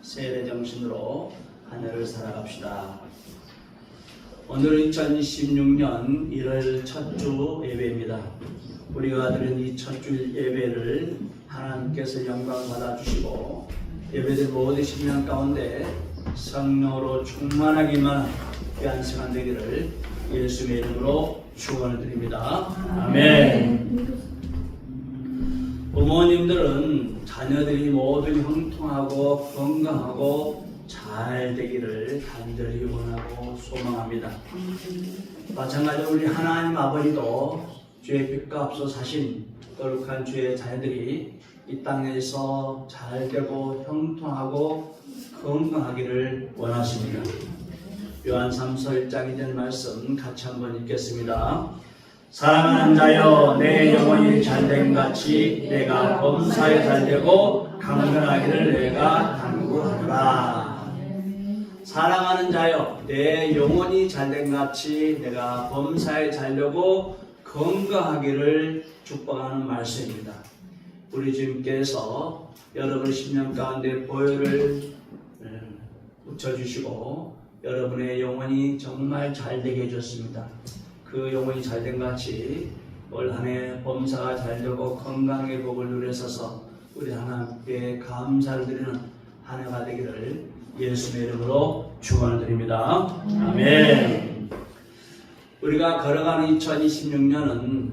세례 정신으로 한 해를 살아갑시다. 오늘은 2016년 1월 첫 주 예배입니다. 우리가 드린 이 첫 주 예배를 하나님께서 영광 받아주시고 예배들 모든 신명 가운데 성령으로 충만하기만 귀한 시간 되기를 예수의 이름으로 축원을 드립니다. 아멘. 부모님들은 자녀들이 모두 형통하고 건강하고 잘 되기를 간절히 원하고 소망합니다. 마찬가지로 우리 하나님 아버지도 주의 빛과 앞서 사신 거룩한 주의 자녀들이 이 땅에서 잘 되고 형통하고 건강하기를 원하십니다. 요한 3서 1장 2절 말씀 같이 한번 읽겠습니다. 사랑하는 자여, 내 영혼이 잘됨 같이 내가 범사에 잘되고 강건하기를 내가 간구하노라. 사랑하는 자여, 내 영혼이 잘됨 같이 내가 범사에 잘되고 건강하기를 축복하는 말씀입니다. 우리 주님께서 여러분 심령 가운데 보혈을 묻혀주시고 여러분의 영혼이 정말 잘되게 해줬습니다. 그 영혼이 잘된 같이 올 한 해 범사가 잘되고 건강의 복을 누려서서 우리 하나님께 감사를 드리는 한 해가 되기를 예수의 이름으로 축원을 드립니다. 아멘. 우리가 걸어가는 2026년은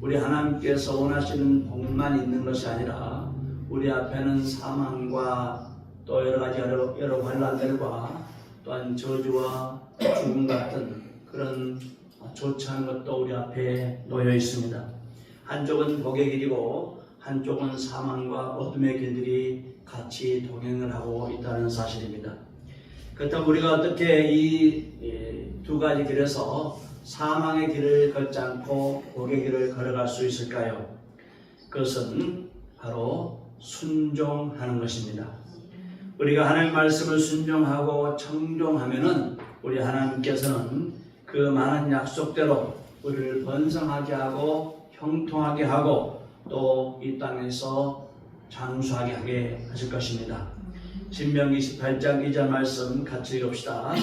우리 하나님께서 원하시는 복만 있는 것이 아니라 우리 앞에는 사망과 또 여러 가지 여러 환난들과 또한 저주와 죽음 같은 그런 좋지 않은 것도 우리 앞에 놓여 있습니다. 한쪽은 복의 길이고 한쪽은 사망과 어둠의 길들이 같이 동행을 하고 있다는 사실입니다. 그렇다면 우리가 어떻게 이 두 가지 길에서 사망의 길을 걷지 않고 복의 길을 걸어갈 수 있을까요? 그것은 바로 순종하는 것입니다. 우리가 하나님 말씀을 순종하고 청종하면은 우리 하나님께서는 그 많은 약속대로 우리를 번성하게 하고 형통하게 하고 또 이 땅에서 장수하게 하게 하실 것입니다. 신명기 28장 2절 말씀 같이 읽읍시다.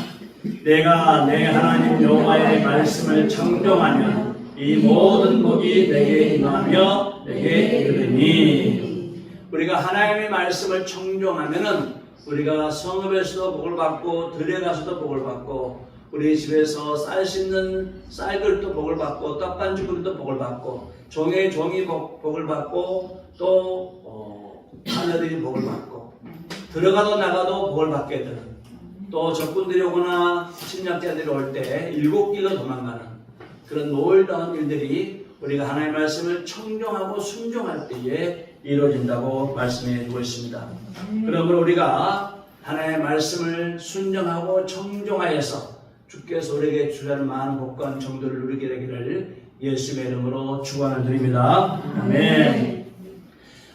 내가 내 하나님 여호와의 말씀을 청종하면 이 모든 복이 내게 임하며 내게 이르리니. 우리가 하나님의 말씀을 청종하면은 우리가 성읍에서도 복을 받고 들에 가서도 복을 받고 우리 집에서 쌀 씻는 쌀들도 복을 받고 떡반죽들도 복을 받고 종의 종이 복을 받고 또 자녀들이 복을 받고 들어가도 나가도 복을 받게 되는 또 적군들이 오거나 침략자들이 올 때 7길로 도망가는 그런 놀라운 일들이 우리가 하나님의 말씀을 청종하고 순종할 때에 이루어진다고 말씀해 주고 있습니다. 그러므로 우리가 하나님의 말씀을 순종하고 청종하여서 주께서 우리에게 주시는 많은 복과 정도를 누리게 되기를 예수의 이름으로 축원을 드립니다. 아멘.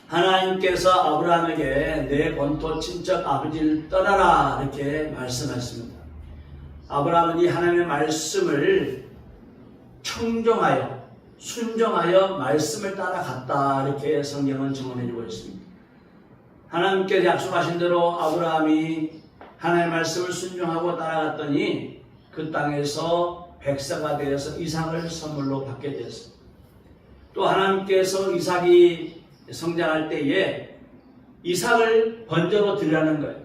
하나님께서 아브라함에게 내 본토 친척 아버지를 떠나라 이렇게 말씀하셨습니다. 아브라함은 이 하나님의 말씀을 청종하여 순종하여 말씀을 따라갔다 이렇게 성경은 증언해주고 있습니다. 하나님께서 약속하신 대로 아브라함이 하나님의 말씀을 순종하고 따라갔더니 그 땅에서 백사가 되어서 이삭을 선물로 받게 되었습니다. 또 하나님께서 이삭이 성장할 때에 이삭을 번제로 드리라는 거예요.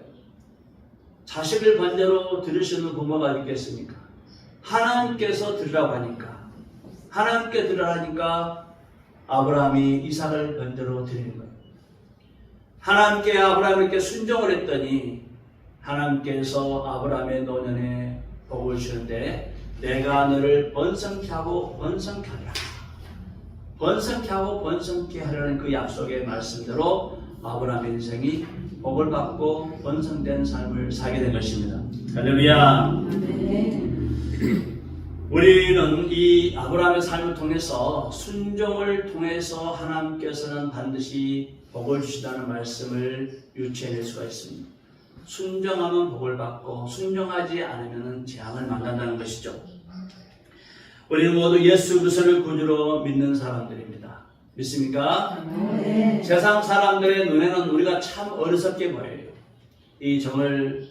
자식을 번제로 드릴 수 있는 부모가 있겠습니까? 하나님께서 드리라고 하니까 하나님께 드리라니까 아브라함이 이삭을 번제로 드리는 거예요. 하나님께 아브라함에게 순종을 했더니 하나님께서 아브라함의 노년에 복을 주는데 내가 너를 번성케 하고 번성케 하리라. 번성케 하고 번성케 하려는 그 약속의 말씀대로 아브라함의 인생이 복을 받고 번성된 삶을 살게 된 것입니다. 할렐루야. 우리는 이 아브라함의 삶을 통해서 순종을 통해서 하나님께서는 반드시 복을 주시다는 말씀을 유추해낼 수가 있습니다. 순종하면 복을 받고 순종하지 않으면 재앙을 만난다는 것이죠. 우리는 모두 예수 그리스도를 구주로 믿는 사람들입니다. 믿습니까? 네. 세상 사람들의 눈에는 우리가 참 어리석게 보여요. 이 정을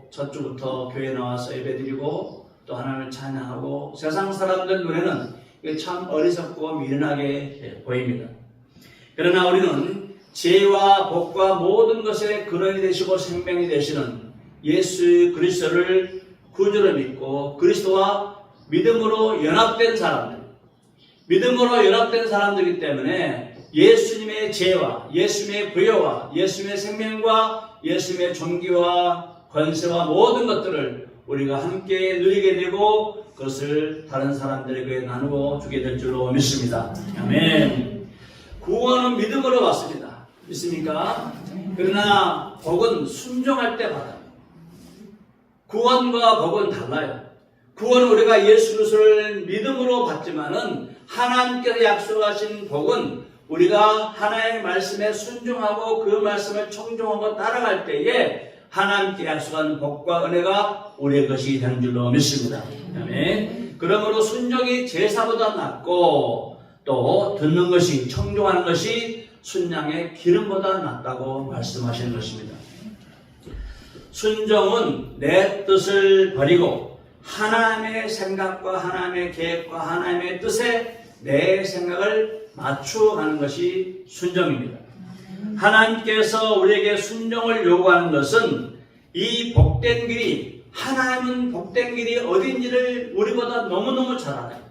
첫 주부터 교회에 나와서 예배드리고 또 하나님을 찬양하고 세상 사람들 눈에는 참 어리석고 미련하게 보입니다. 그러나 우리는 지혜와 복과 모든 것의 근원이 되시고 생명이 되시는 예수 그리스도를 구주로 믿고 그리스도와 믿음으로 연합된 사람들이기 때문에 예수님의 지혜와 예수님의 부여와 예수님의 생명과 예수님의 존귀와 권세와 모든 것들을 우리가 함께 누리게 되고 그것을 다른 사람들에게 나누어 주게 될 줄로 믿습니다. 아멘. 구원은 믿음으로 왔습니다. 믿습니까? 그러나 복은 순종할 때 받아요. 구원과 복은 달라요. 구원은 우리가 예수 그리스도를 믿음으로 받지만은 하나님께서 약속하신 복은 우리가 하나님의 말씀에 순종하고 그 말씀을 청종하고 따라갈 때에 하나님께 약속한 복과 은혜가 우리의 것이 되는 줄로 믿습니다. 아멘. 그러므로 순종이 제사보다 낫고 또 듣는 것이 청종하는 것이 순양의 기름보다 낫다고 말씀하시는 것입니다. 순종은 내 뜻을 버리고 하나님의 생각과 하나님의 계획과 하나님의 뜻에 내 생각을 맞추어가는 것이 순종입니다. 하나님께서 우리에게 순종을 요구하는 것은 이 복된 길이, 하나님은 복된 길이 어딘지를 우리보다 너무너무 잘 알아요.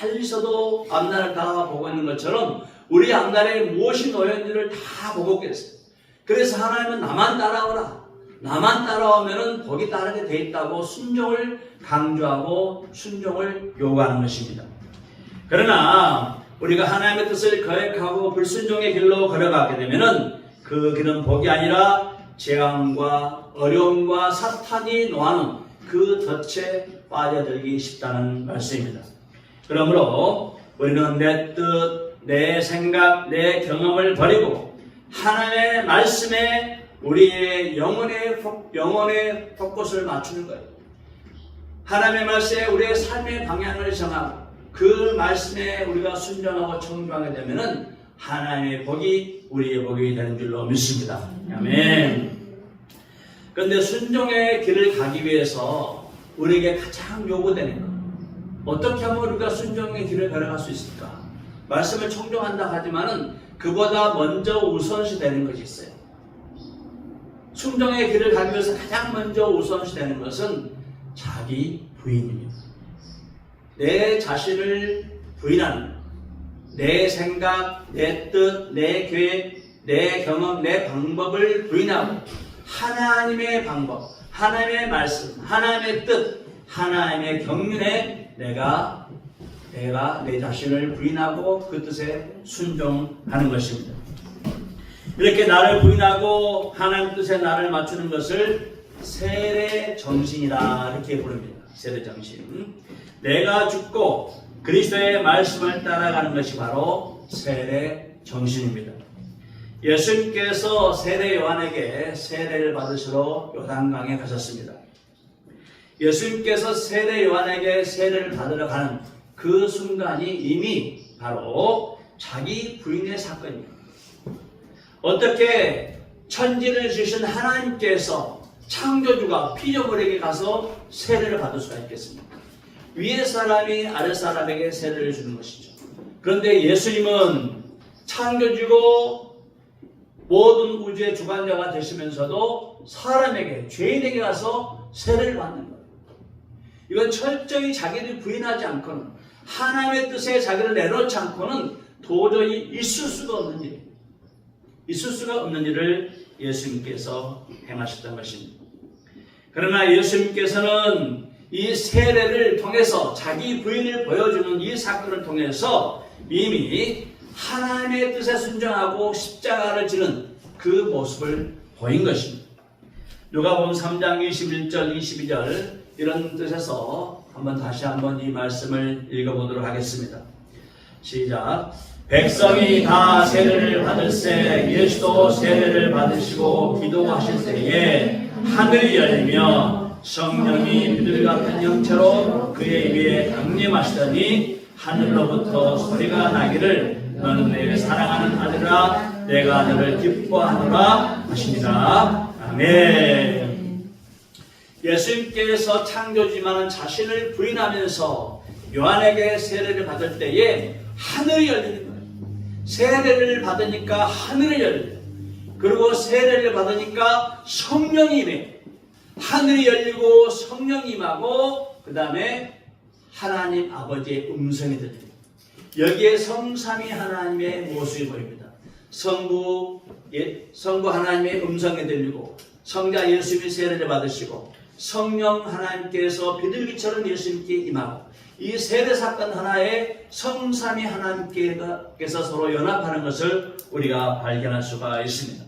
멀리서도 앞날을 다 보고 있는 것처럼 우리 앞날에 무엇이 놓였는지를 다 보고 계세요. 그래서 하나님은 나만 따라오라. 나만 따라오면은 복이 따르게 돼 있다고 순종을 강조하고 순종을 요구하는 것입니다. 그러나 우리가 하나님의 뜻을 거역하고 불순종의 길로 걸어가게 되면은 그 길은 복이 아니라 재앙과 어려움과 사탄이 노하는 그 덫에 빠져들기 쉽다는 말씀입니다. 그러므로 우리는 내 뜻, 내 생각, 내 경험을 버리고 하나님의 말씀에 우리의 영혼의 포커스를 맞추는 거예요. 하나님의 말씀에 우리의 삶의 방향을 정하고 그 말씀에 우리가 순종하고 청종하게 되면은 하나님의 복이 우리의 복이 되는 줄로 믿습니다. 아멘. 그런데 순종의 길을 가기 위해서 우리에게 가장 요구되는 것, 어떻게 하면 우리가 순종의 길을 걸어갈 수 있을까? 말씀을 청종한다 하지만은 그보다 먼저 우선시 되는 것이 있어요. 순종의 길을 가기 위해서 가장 먼저 우선시 되는 것은 자기 부인입니다. 내 자신을 부인하는, 내 생각, 내 뜻, 내 계획, 내 경험, 내 방법을 부인하고 하나님의 방법, 하나님의 말씀, 하나님의 뜻, 하나님의 경륜에 내가 내 자신을 부인하고 그 뜻에 순종하는 것입니다. 이렇게 나를 부인하고 하나님 뜻에 나를 맞추는 것을 세례정신이라 이렇게 부릅니다. 세례정신. 내가 죽고 그리스도의 말씀을 따라가는 것이 바로 세례정신입니다. 예수님께서 세례 요한에게 세례를 받으시러 요단강에 가셨습니다. 예수님께서 세례 요한에게 세례를 받으러 가는 그 순간이 이미 바로 자기 부인의 사건입니다. 어떻게 천지를 지으신 하나님께서 창조주가 피조물에게 가서 세례를 받을 수가 있겠습니까? 위의 사람이 아래 사람에게 세례를 주는 것이죠. 그런데 예수님은 창조주고 모든 우주의 주관자가 되시면서도 사람에게, 죄인에게 가서 세례를 받는 거예요. 이건 철저히 자기를 부인하지 않고는, 하나님의 뜻에 자기를 내놓지 않고는 도저히 있을 수가 없는 일이에요. 있을 수가 없는 일을 예수님께서 행하셨던 것입니다. 그러나 예수님께서는 이 세례를 통해서 자기 부인을 보여주는 이 사건을 통해서 이미 하나님의 뜻에 순종하고 십자가를 지는 그 모습을 보인 것입니다. 누가복음 3장 21절 22절 이런 뜻에서 다시 한번 이 말씀을 읽어보도록 하겠습니다. 시작. 백성이 다 세례를 받을새 예수도 세례를 받으시고 기도하실 때에 하늘이 열리며 성령이 비둘기 같은 형체로 그의 입에 강림하시더니 하늘로부터 소리가 나기를 너는 내 사랑하는 아들아 내가 너를 기뻐하노라 하십니다. 아멘. 예수님께서 창조주지만 자신을 부인하면서 요한에게 세례를 받을 때에 하늘이 열리는 거예요. 세례를 받으니까 하늘이 열려요. 그리고 세례를 받으니까 성령이 임해요. 하늘이 열리고 성령이 임하고 그 다음에 하나님 아버지의 음성이 들려요. 여기에 성삼위 하나님의 모습이 보입니다. 성부 하나님의 음성이 들리고 성자 예수님이 세례를 받으시고 성령 하나님께서 비둘기처럼 예수님께 임하고 이 세례 사건 하나에 성삼위 하나님께서 서로 연합하는 것을 우리가 발견할 수가 있습니다.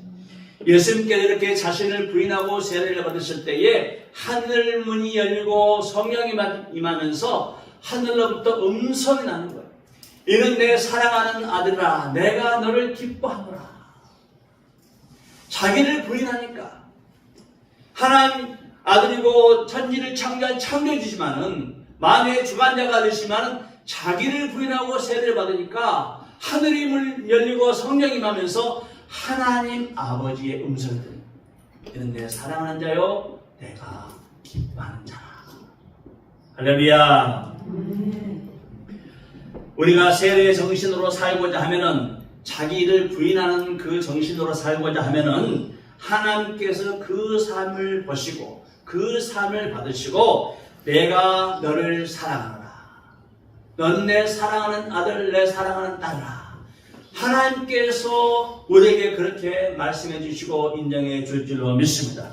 예수님께서 이렇게 자신을 부인하고 세례를 받으실 때에 하늘 문이 열리고 성령이 임하면서 하늘로부터 음성이 나는 거예요. 이는 내 사랑하는 아들아, 내가 너를 기뻐하노라. 자기를 부인하니까 하나님 아들이고 천지를 창조한 창조주지만은 만유의 주관자가 되시만은 자기를 부인하고 세례를 받으니까 하늘이 열리고 성령이 임하면서 하나님 아버지의 음성을 들어요. 이는 내 사랑하는 자요, 내가 기뻐하는 자라. 할렐루야. 우리가 세례의 정신으로 살고자 하면은 자기를 부인하는 그 정신으로 살고자 하면은 하나님께서 그 삶을 보시고 그 삶을 받으시고 내가 너를 사랑하노라. 넌 내 사랑하는 아들, 내 사랑하는 딸이라. 하나님께서 우리에게 그렇게 말씀해 주시고 인정해 줄 줄로 믿습니다.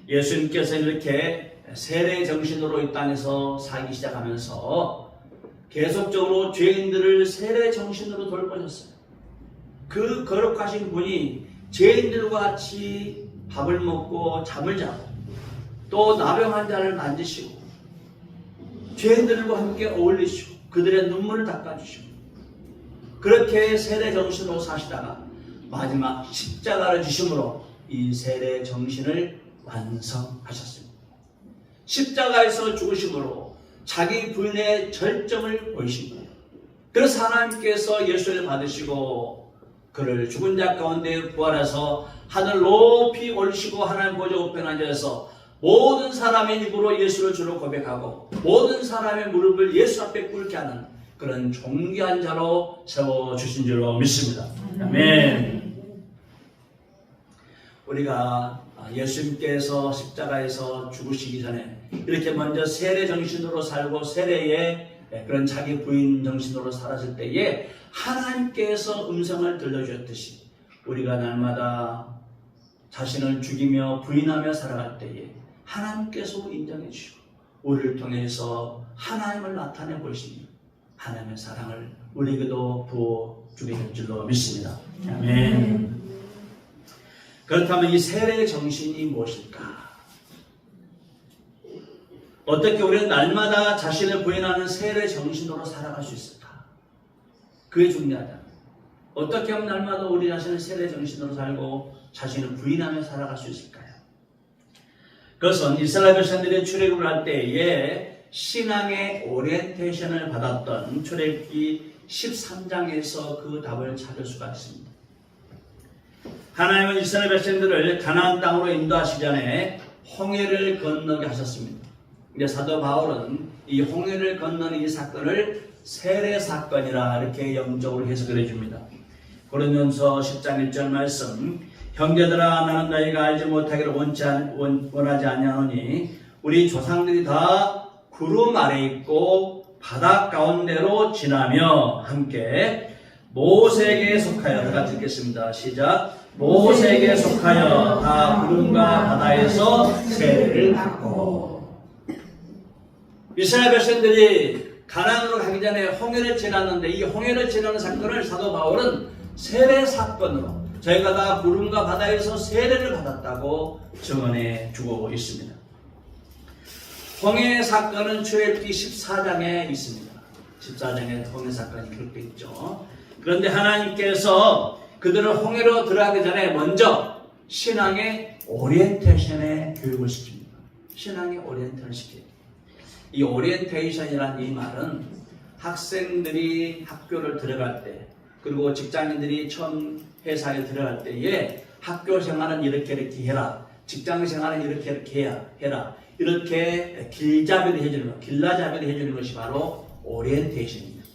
예수님께서 이렇게 세례 정신으로 이 땅에서 살기 시작하면서 계속적으로 죄인들을 세례 정신으로 돌보셨어요. 그 거룩하신 분이 죄인들과 같이 밥을 먹고 잠을 자고 또 나병 자를 만지시고 죄인들과 함께 어울리시고 그들의 눈물을 닦아주시고 그렇게 세례 정신으로 사시다가 마지막 십자가를 지심으로 이 세례 정신을 완성하셨습니다. 십자가에서 죽으심으로 자기 부인의 절정을 보이신 거예요. 그래서 하나님께서 예수를 받으시고 그를 죽은 자 가운데 부활해서 하늘 높이 올리시고 하나님 보좌 우편에 앉아서 모든 사람의 입으로 예수를 주로 고백하고 모든 사람의 무릎을 예수 앞에 꿇게 하는 그런 존귀한 자로 세워주신 줄로 믿습니다. 아멘. 우리가 예수님께서 십자가에서 죽으시기 전에 이렇게 먼저 세례 정신으로 살고 세례의 그런 자기 부인 정신으로 살았을 때에 하나님께서 음성을 들려주셨듯이 우리가 날마다 자신을 죽이며 부인하며 살아갈 때에 하나님께서 인정해 주시고 우리를 통해서 하나님을 나타내 보시며 하나님의 사랑을 우리에게도 부어 주게 될 줄로 믿습니다. 아멘. 그렇다면 이 세례의 정신이 무엇일까? 어떻게 우리는 날마다 자신을 부인하는 세례 정신으로 살아갈 수 있을까? 그게 중요하다. 어떻게 하면 날마다 우리 자신을 세례 정신으로 살고 자신을 부인하며 살아갈 수 있을까요? 그것은 이스라엘 백성들이 출애굽을 할 때에 신앙의 오리엔테이션을 받았던 출애굽기 13장에서 그 답을 찾을 수가 있습니다. 하나님은 이스라엘 백성들을 가나안 땅으로 인도하시기 전에 홍해를 건너게 하셨습니다. 이제 사도 바울은 이 홍해를 건너는 이 사건을 세례 사건이라 이렇게 영적으로 해석을 해줍니다. 고린도전서 10장 1절 말씀, 형제들아 나는 너희가 알지 못하기를 원하지 아니하노니 우리 조상들이 다 구름 아래 있고 바다 가운데로 지나며 함께 모세에게 속하여 다 같이 읽겠습니다. 시작. 모세에게 속하여 다 구름과 바다에서 세례를 받고. 이스라엘 백성들이 가나안으로 가기 전에 홍해를 지났는데 이 홍해를 지나는 사건을 사도 바울은 세례 사건으로 저희가 다 구름과 바다에서 세례를 받았다고 증언해 주고 있습니다. 홍해 사건은 출애굽기 14장에 있습니다. 14장에 홍해 사건이 기록되어 있죠. 그런데 하나님께서 그들을 홍해로 들어가기 전에 먼저 신앙의 오리엔테이션에 교육을 시킵니다. 신앙의 오리엔테이션을 시킵니다. 이 오리엔테이션이라는 이 말은 학생들이 학교를 들어갈 때 그리고 직장인들이 처음 회사에 들어갈 때에 학교 생활은 이렇게 해라. 직장 생활은 이렇게 해라. 이렇게 길잡이를 해주는 것, 길라잡이를 해주는 것이 바로 오리엔테이션입니다.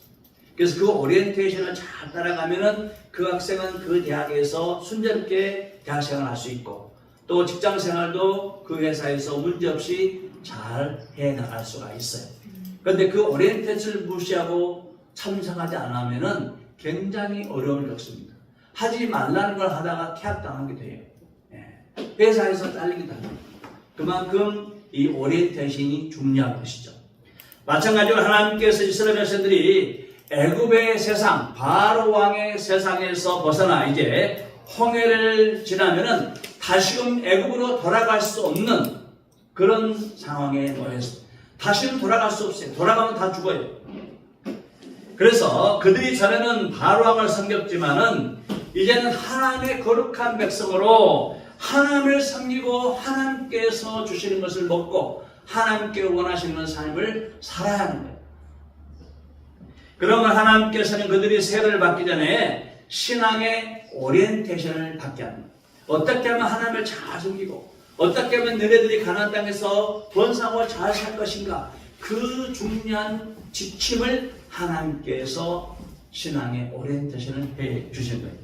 그래서 그 오리엔테이션을 잘 따라가면은 그 학생은 그 대학에서 순조롭게 대학 생활을 할 수 있고 또 직장 생활도 그 회사에서 문제없이 잘 해 나갈 수가 있어요. 그런데 그 오리엔테이션을 무시하고 참석하지 않으면은 굉장히 어려움을 겪습니다. 하지 말라는 걸 하다가 퇴학당하게 돼요. 회사에서 잘리기도 합니다. 그만큼 이 오리엔테이션이 중요한 것이죠. 마찬가지로 하나님께서 이스라엘 백성들이 애굽의 세상, 바로 왕의 세상에서 벗어나 이제 홍해를 지나면은 다시금 애굽으로 돌아갈 수 없는 그런 상황에 놓였습니다. 다시금 돌아갈 수 없어요. 돌아가면 다 죽어요. 그래서 그들이 전에는 바로 왕을 섬겼지만은 이제는 하나님의 거룩한 백성으로 하나님을 섬기고 하나님께서 주시는 것을 먹고 하나님께 원하시는 삶을 살아야 하는 거예요. 그러면 하나님께서는 그들이 세례를 받기 전에 신앙의 오리엔테이션을 받게 합니다. 어떻게 하면 하나님을 잘 섬기고 어떻게 하면 너희들이 가나안 땅에서 번성하고 잘 살 것인가, 그 중요한 지침을 하나님께서 신앙의 오리엔테이션을 해 주신 거예요.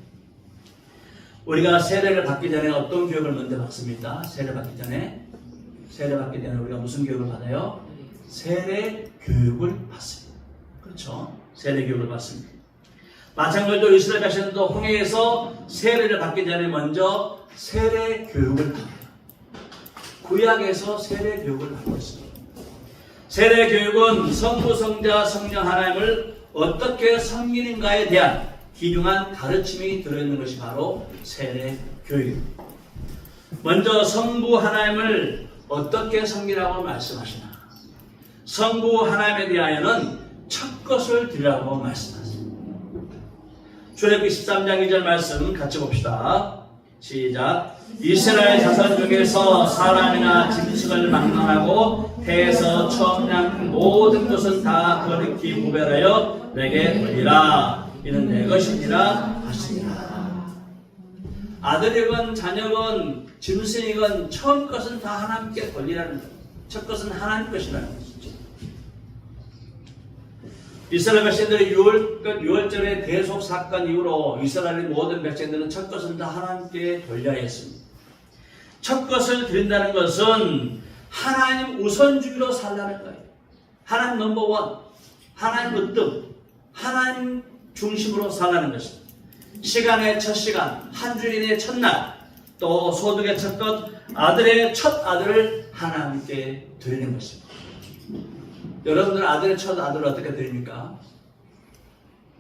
우리가 세례를 받기 전에 어떤 교육을 먼저 받습니까? 세례 받기 전에 우리가 무슨 교육을 받아요? 세례 교육을 받습니다. 그렇죠? 세례 교육을 받습니다. 마찬가지로 이스라엘 백성도 홍해에서 세례를 받기 전에 먼저 세례 교육을 받아요. 구약에서 세례 교육을 받고 있습니다. 세례 교육은 성부, 성자, 성령 하나님을 어떻게 섬기는가에 대한 귀중한 가르침이 들어있는 것이 바로 세례 교육입니다. 먼저 성부 하나님을 어떻게 섬기라고 말씀하시나? 성부 하나님에 대하여는 첫 것을 드리라고 말씀하십니다. 출애굽기 13장 2절 말씀 같이 봅시다. 시작. 이스라엘 자손 중에서 사람이나 짐승을 망망하고 태에서 처음 난 모든 것은 다 거룩히 구별하여 내게 돌리라. 이는 내 것이니라 하시니라. 아들이건 자녀건 짐승이건 처음 것은 다 하나님께 돌리라는 거예요. 첫 것은 하나님 것이라는 것이죠. 이스라엘 백성들의 유월절의 대속 사건 이후로 이스라엘의 모든 백성들은 첫 것은 다 하나님께 돌려야 했습니다. 첫 것을 드린다는 것은 하나님 우선주의로 살라는 거예요. 하나님 넘버원, 하나님 으뜸, 하나님 중심으로 살라는 것입니다. 시간의 첫 시간, 한 주인의 첫날, 또 소득의 첫 것, 아들의 첫 아들을 하나님께 드리는 것입니다. 여러분들 아들의 첫 아들을 어떻게 드립니까?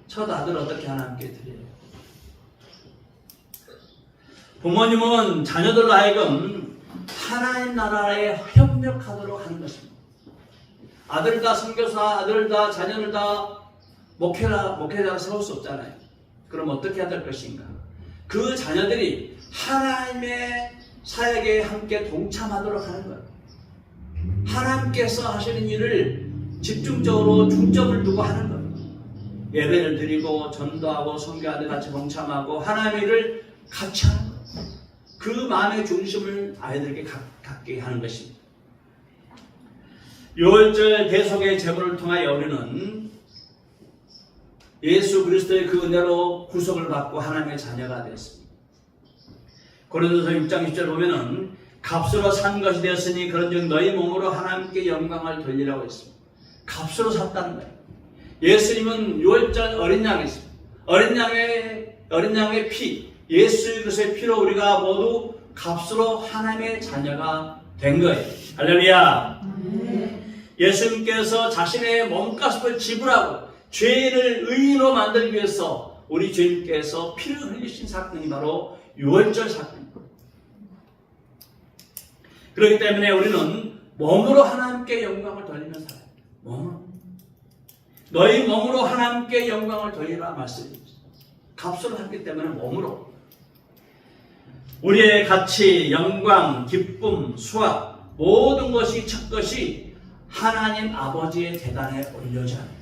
첫 아들을 어떻게 하나님께 드려요? 부모님은 자녀들로 하여금 하나님 나라에 협력하도록 하는 것입니다. 아들 다 선교사, 아들 다 자녀를 다 목회자가 세울 수 없잖아요. 그럼 어떻게 해야 될 것인가? 그 자녀들이 하나님의 사역에 함께 동참하도록 하는 거예요. 하나님께서 하시는 일을 집중적으로 중점을 두고 하는 거예요. 예배를 드리고 전도하고 선교하는 같이 동참하고 하나님의 일을 같이 하는 거예요. 그 마음의 중심을 아이들에게 갖게 하는 것입니다. 유월절 대속의 제물을 통하여 우리는 예수 그리스도의 그 은혜로 구속을 받고 하나님의 자녀가 되었습니다. 고린도서 6장 10절 보면은 값으로 산 것이 되었으니 그런즉 너희 몸으로 하나님께 영광을 돌리라고 했습니다. 값으로 샀다는 거예요. 예수님은 유월절 어린 양이었습니다. 어린 양의 피, 예수 그리스도의 피로 우리가 모두 값으로 하나님의 자녀가 된 거예요. 할렐루야. 예수님께서 자신의 몸값을 지불하고 죄인을 의인으로 만들기 위해서 우리 주님께서 피를 흘리신 사건이 바로 유월절 사건입니다. 그렇기 때문에 우리는 몸으로 하나님께 영광을 돌리며 살아요. 몸으로. 너희 몸으로 하나님께 영광을 돌리라 말씀입니다. 값으로 했기 때문에 몸으로. 우리의 가치, 영광, 기쁨, 수학 모든 것이 첫 것이 하나님 아버지의 재단에 올려져야 합니다.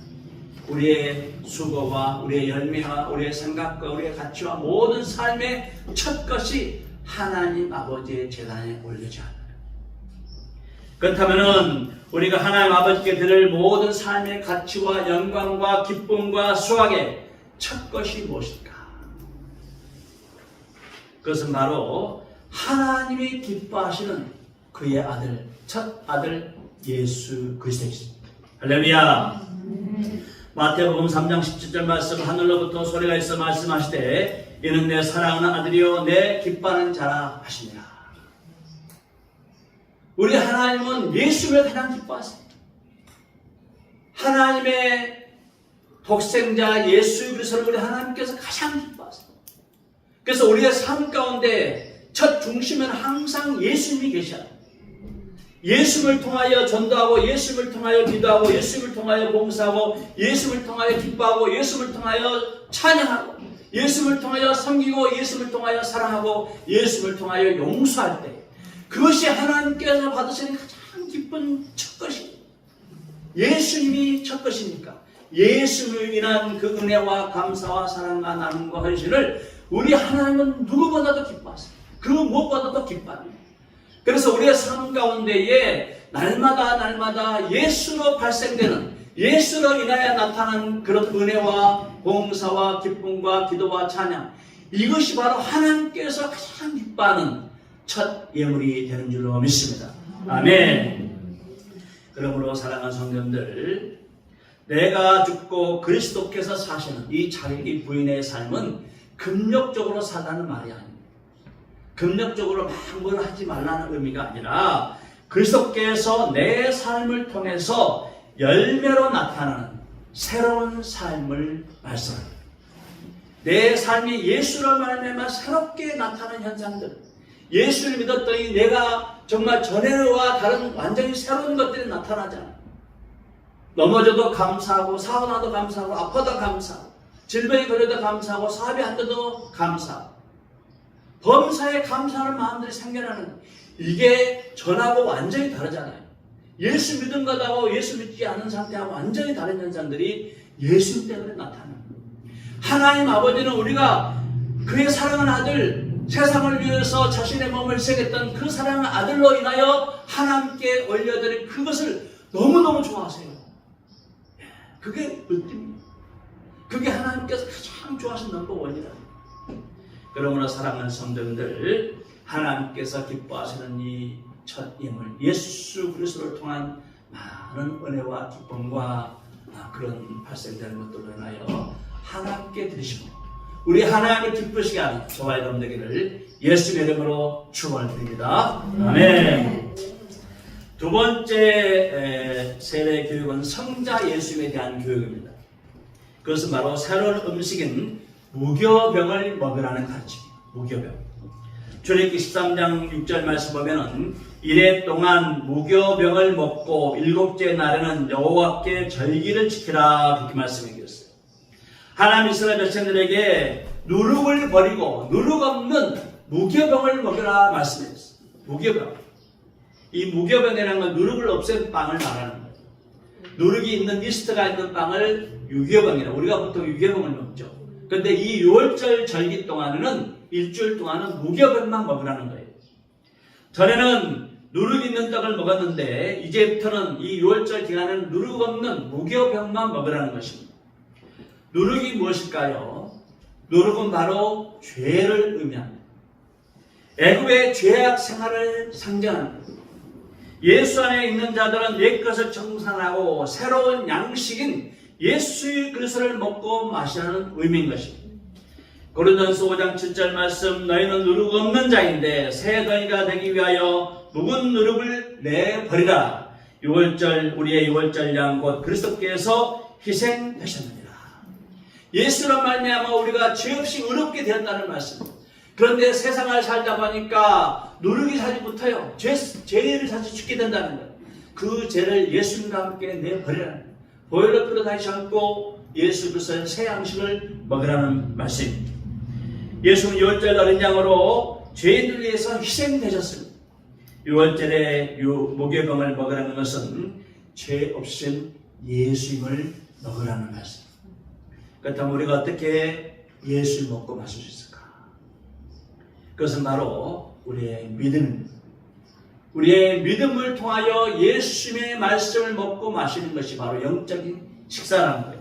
우리의 수고와 우리의 열매와 우리의 생각과 우리의 가치와 모든 삶의 첫 것이 하나님 아버지의 재단에 올려져야 합니다. 그렇다면 우리가 하나님 아버지께 드릴 모든 삶의 가치와 영광과 기쁨과 수확의 첫 것이 무엇일까? 그것은 바로 하나님이 기뻐하시는 그의 아들, 첫 아들 예수 그리스도입니다. 할렐루야. 마태복음 3장 17절 말씀, 하늘로부터 소리가 있어 말씀하시되 이는 내 사랑하는 아들이요 내 기뻐하는 자라 하시니라. 우리 하나님은 예수를 가장 기뻐하십니다. 하나님의 독생자 예수 그리스도를 우리 하나님께서 가장 기뻐하십니다. 그래서 우리의 삶 가운데 첫 중심에는 항상 예수님이 계셔야 합니다. 예수를 통하여 전도하고, 예수를 통하여 기도하고, 예수를 통하여 봉사하고, 예수를 통하여 기뻐하고, 예수를 통하여 찬양하고, 예수를 통하여 섬기고, 예수를 통하여 사랑하고, 예수를 통하여 용서할 때 그것이 하나님께서 받으시는 가장 기쁜 첫 것입니다. 예수님이 첫 것이니까 예수를 인한 그 은혜와 감사와 사랑과 나눔과 헌신을 우리 하나님은 누구보다도 기뻐하십니다. 그 무엇보다도 기뻐합니다. 그래서 우리의 삶 가운데에 날마다 예수로 발생되는, 예수로 인하여 나타나는 그런 은혜와 봉사와 기쁨과 기도와 찬양, 이것이 바로 하나님께서 가장 기뻐하는 첫 예물이 되는 줄로 믿습니다. 아멘. 그러므로 사랑하는 성도님들, 내가 죽고 그리스도께서 사시는 이 자기 부인의 삶은 금욕적으로 살라는 말이 아닙니다. 금욕적으로 막 뭘 하지 말라는 의미가 아니라 그리스도께서 내 삶을 통해서 열매로 나타나는 새로운 삶을 말씀합니다. 내 삶이 예수를 말하면 새롭게 나타나는 현상들, 예수를 믿었더니 내가 정말 전에와 다른 완전히 새로운 것들이 나타나잖아요. 넘어져도 감사하고, 사고 나도 감사하고, 아파도 감사하고, 질병이 걸려도 감사하고, 사업이 안 돼도 감사하고, 범사에 감사하는 마음들이 생겨나는, 이게 전하고 완전히 다르잖아요. 예수 믿은 것하고 예수 믿지 않은 상태하고 완전히 다른 현상들이 예수 때문에 나타납니다. 하나님 아버지는 우리가 그의 사랑하는 아들, 세상을 위해서 자신의 몸을 희생했던 그 사랑하는 아들로 인하여 하나님께 올려드린 그것을 너무너무 좋아하세요. 그게 으뜸입니다. 그게 하나님께서 가장 좋아하시는 넘버원이다. 그러므로 사랑하는 성도님들, 하나님께서 기뻐하시는 이 첫 예물, 예수 그리스도를 통한 많은 은혜와 기쁨과 그런 발생되는 것들로 인하여 하나님께 드리시고 우리 하나님을 기쁘시게 하는 저와 여러분 되기를 예수의 이름으로 축원드립니다. 아멘. 두 번째 세례 교육은 성자 예수님에 대한 교육입니다. 그것은 바로 새로운 음식인 무교병을 먹으라는 가르침입니다. 무교병. 출애굽기 13장 6절 말씀 보면은 이래 동안 무교병을 먹고 일곱째 날에는 여호와께 절기를 지키라, 그렇게 말씀해 주셨어요. 하나님 이스라엘 백성들에게 누룩을 버리고 누룩 없는 무교병을 먹으라 말씀해 주셨어요. 무교병. 이 무교병이라는 건 누룩을 없앤 빵을 말하는 거예요. 누룩이 있는 이스트가 있는 빵을 유교병이라고, 우리가 보통 유교병을 먹죠. 그런데 이 6월절 절기 동안에는 일주일 동안은 무교병만 먹으라는 거예요. 전에는 누룩 있는 떡을 먹었는데 이제부터는 이 6월절 기간에는 누룩 없는 무교병만 먹으라는 것입니다. 누룩이 무엇일까요? 누룩은 바로 죄를 의미합니다. 애굽의 죄악 생활을 상징합니다. 예수 안에 있는 자들은 옛것을 청산하고 새로운 양식인 예수 그리스도를 먹고 마시라는 의미인 것입니다. 고린도전서 5장 7절 말씀, 너희는 누룩 없는 자인데 새 너희가 되기 위하여 묵은 누룩을 내버리라. 6월절, 우리의 6월절 양 곧 그리스도께서 희생되셨느니라. 예수로 말미암아 우리가 죄 없이 의롭게 되었다는 말씀. 그런데 세상을 살다 보니까 누룩이 사지 못해요. 죄를 사지 죽게 된다는 거예요. 그 죄를 예수님과 함께 내버리라는 거예요. 보혈로 끌어다니지 않고 예수 그리스도의 새 양식을 먹으라는 말씀입니다. 예수는 6월절 어린 양으로 죄인들 위해서 희생되셨습니다. 6월절에 무교병을 먹으라는 것은 죄 없인 예수님을 먹으라는 말씀. 그렇다면 우리가 어떻게 예수를 먹고 마실 수 있을까? 그것은 바로 우리의 믿음입니다. 우리의 믿음을 통하여 예수님의 말씀을 먹고 마시는 것이 바로 영적인 식사라는 거예요.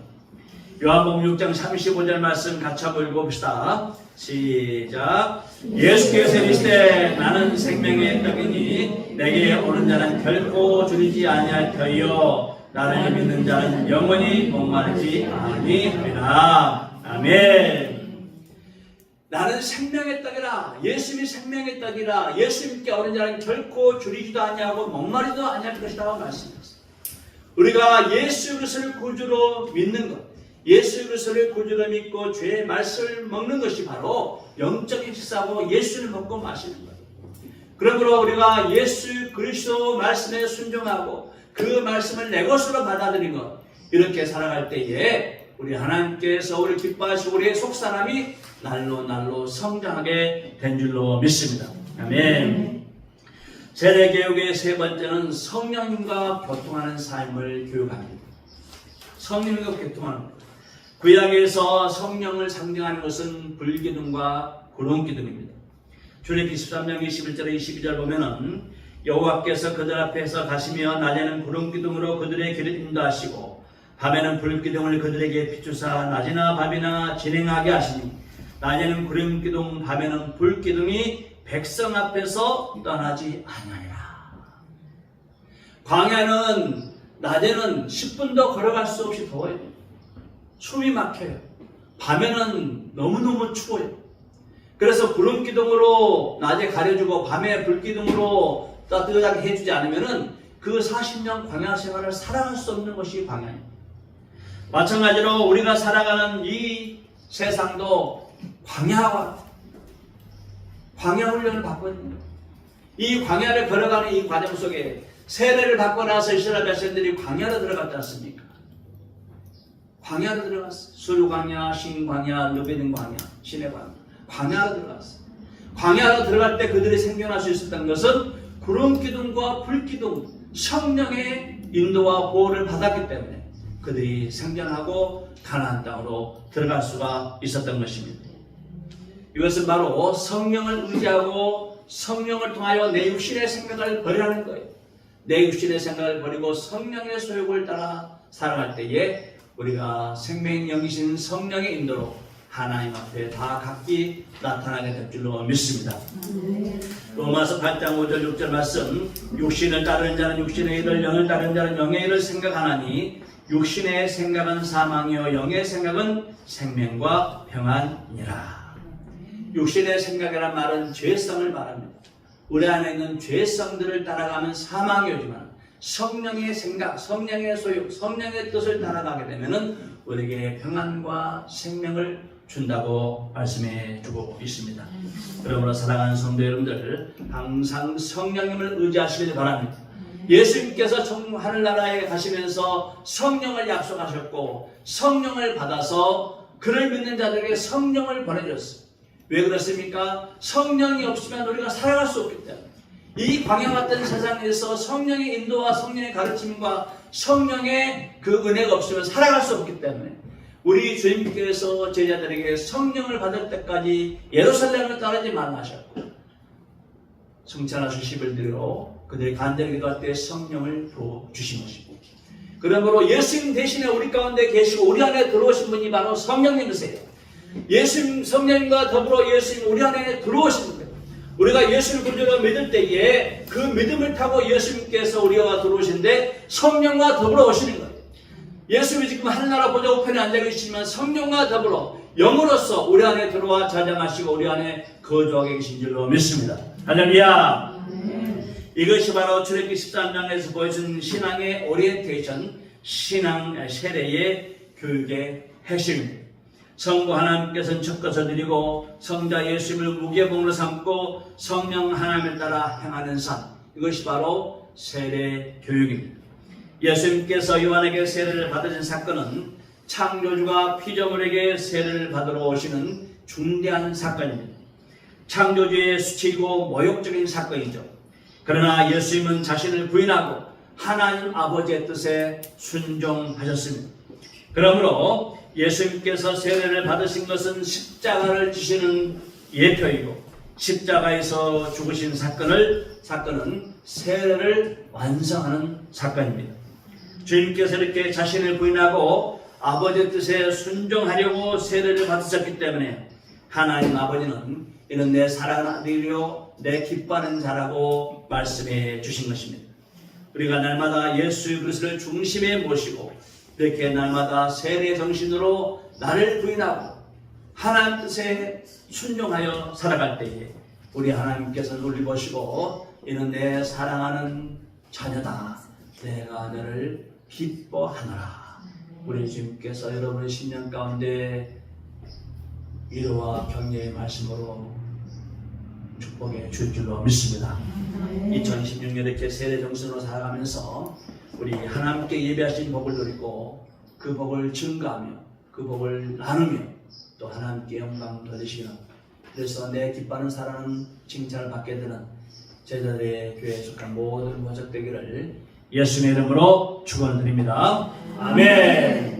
요한복음 6장 35절 말씀 같이 한번 읽어봅시다. 시작. 예수께서 이르시되 나는 생명의 떡이니 내게 오는 자는 결코 줄이지 아니할 터이요 나를 믿는 자는 영원히 목마르지 아니하리라. 아멘. 나는 생명의 떡이라. 예수님이 생명의 떡이라. 예수님께 오는 자는 결코 줄이지도 아니하고 목마르지도 아니할 것이라고 말씀하셨습니다. 우리가 예수 그리스도를 구주로 믿는 것, 예수 그리스도를 구주로 믿고 주의 말씀을 먹는 것이 바로 영적인 식사고 예수를 먹고 마시는 거예요. 그러므로 우리가 예수 그리스도 말씀에 순종하고 그 말씀을 내 것으로 받아들인 것, 이렇게 살아갈 때에 우리 하나님께서 우리 기뻐하시고 우리의 속사람이 날로 성장하게 된 줄로 믿습니다. 아멘. 세례교육의 세 번째는 성령님과 교통하는 삶을 교육합니다. 성령님과 교통하는 것. 구약에서 성령을 상징하는 것은 불기둥과 구름기둥입니다. 출애굽기 13장 21절 22절 보면은 여호와께서 그들 앞에서 가시며 낮에는 구름기둥으로 그들의 길을 인도하시고 밤에는 불기둥을 그들에게 비추사 낮이나 밤이나 진행하게 하시니 낮에는 구름기둥 밤에는 불기둥이 백성 앞에서 떠나지 아니하니라. 광야는 낮에는 10분도 걸어갈 수 없이 더워요. 숨이 막혀요. 밤에는 너무너무 추워요. 그래서 구름기둥으로 낮에 가려주고 밤에 불기둥으로 따뜻하게 해주지 않으면은 그 40년 광야 생활을 살아갈 수 없는 것이 광야입니다. 마찬가지로 우리가 살아가는 이 세상도 광야 훈련을 받거든요. 이 광야를 걸어가는 이 과정 속에 세례를 받고 나서 이스라엘 백성들이 광야로 들어갔지 않습니까? 광야로 들어갔어요. 수르광야, 신광야, 르베는 광야, 신의 광야로 들어갔어요. 광야로 들어갈 때 그들이 생존할 수 있었던 것은 구름기둥과 불기둥, 성령의 인도와 보호를 받았기 때문에 그들이 생존하고 가나안 땅으로 들어갈 수가 있었던 것입니다. 이것은 바로 성령을 의지하고 성령을 통하여 내 육신의 생각을 버리라는 거예요. 내 육신의 생각을 버리고 성령의 소욕을 따라 살아갈 때에 우리가 생명의 영이신 성령의 인도로 하나님 앞에 다 각기 나타나게 될 줄로 믿습니다. 로마서 8장 5절 6절 말씀, 육신을 따르는 자는 육신의 일을, 영을 따르는 자는 영의 일을 생각하나니 육신의 생각은 사망이요 영의 생각은 생명과 평안이라. 육신의 생각이란 말은 죄성을 말합니다. 우리 안에 있는 죄성들을 따라가면 사망이 오지만 성령의 생각, 성령의 소유, 성령의 뜻을 따라가게 되면은 우리에게 평안과 생명을 준다고 말씀해 주고 있습니다. 그러므로 사랑하는 성도 여러분들, 항상 성령님을 의지하시길 바랍니다. 예수님께서 하늘나라에 가시면서 성령을 약속하셨고 성령을 받아서 그를 믿는 자들에게 성령을 보내줬어요. 왜 그렇습니까? 성령이 없으면 우리가 살아갈 수 없기 때문에. 이 광야 같은 세상에서 성령의 인도와 성령의 가르침과 성령의 그 은혜가 없으면 살아갈 수 없기 때문에 우리 주님께서 제자들에게 성령을 받을 때까지 예루살렘을 떠나지 말라 하셨고 성찬하신 10일 뒤로 그들이 간절히 기도할 때 성령을 부어주신 것입니다. 그러므로 예수님 대신에 우리 가운데 계시고 우리 안에 들어오신 분이 바로 성령님이세요. 예수님, 성령님과 더불어 예수님 우리 안에 들어오신 분이에요. 우리가 예수를 구주로 믿을 때에 그 믿음을 타고 예수님께서 우리와 들어오신데 성령과 더불어 오시는 거예요. 예수님이 지금 하늘나라 보좌 우편에 앉아 계시지만 성령과 더불어 영으로서 우리 안에 들어와 자장하시고 우리 안에 거주하게 계신 줄로 믿습니다. 할렐루야. 이것이 바로 출애굽기 13장에서 보여준 신앙의 오리엔테이션, 신앙 세례의 교육의 핵심입니다. 성부 하나님께서는 첫 것을 드리고 성자 예수님을 무게봉으로 삼고 성령 하나님을 따라 행하는 삶, 이것이 바로 세례 교육입니다. 예수님께서 요한에게 세례를 받으신 사건은 창조주가 피조물에게 세례를 받으러 오시는 중대한 사건입니다. 창조주의 수치이고 모욕적인 사건이죠. 그러나 예수님은 자신을 부인하고 하나님 아버지의 뜻에 순종하셨습니다. 그러므로 예수님께서 세례를 받으신 것은 십자가를 지시는 예표이고 십자가에서 죽으신 사건은 세례를 완성하는 사건입니다. 주님께서 이렇게 자신을 부인하고 아버지의 뜻에 순종하려고 세례를 받으셨기 때문에 하나님 아버지는 이는 내 사랑하는 아들이요 내 기뻐하는 자라고 말씀해 주신 것입니다. 우리가 날마다 예수 그리스도를 중심에 모시고 이렇게 날마다 세례 정신으로 나를 부인하고 하나님 뜻에 순종하여 살아갈 때에 우리 하나님께서 우리 보시고 이는 내 사랑하는 자녀다. 내가 너를 기뻐하노라. 우리 주님께서 여러분의 신년 가운데 위로와 격려의 말씀으로 축복해 줄 줄로 믿습니다. 2016년 이렇게 세례 정신으로 살아가면서 우리 하나님께 예배하신 복을 누리고 그 복을 증가하며 그 복을 나누며 또 하나님께 영광 돌리시기를. 그래서 내 기뻐하는 사랑은 칭찬을 받게 되는 제자들의 교회에 속한 모든 모적 되기를 예수님의 이름으로 축원드립니다. 아멘.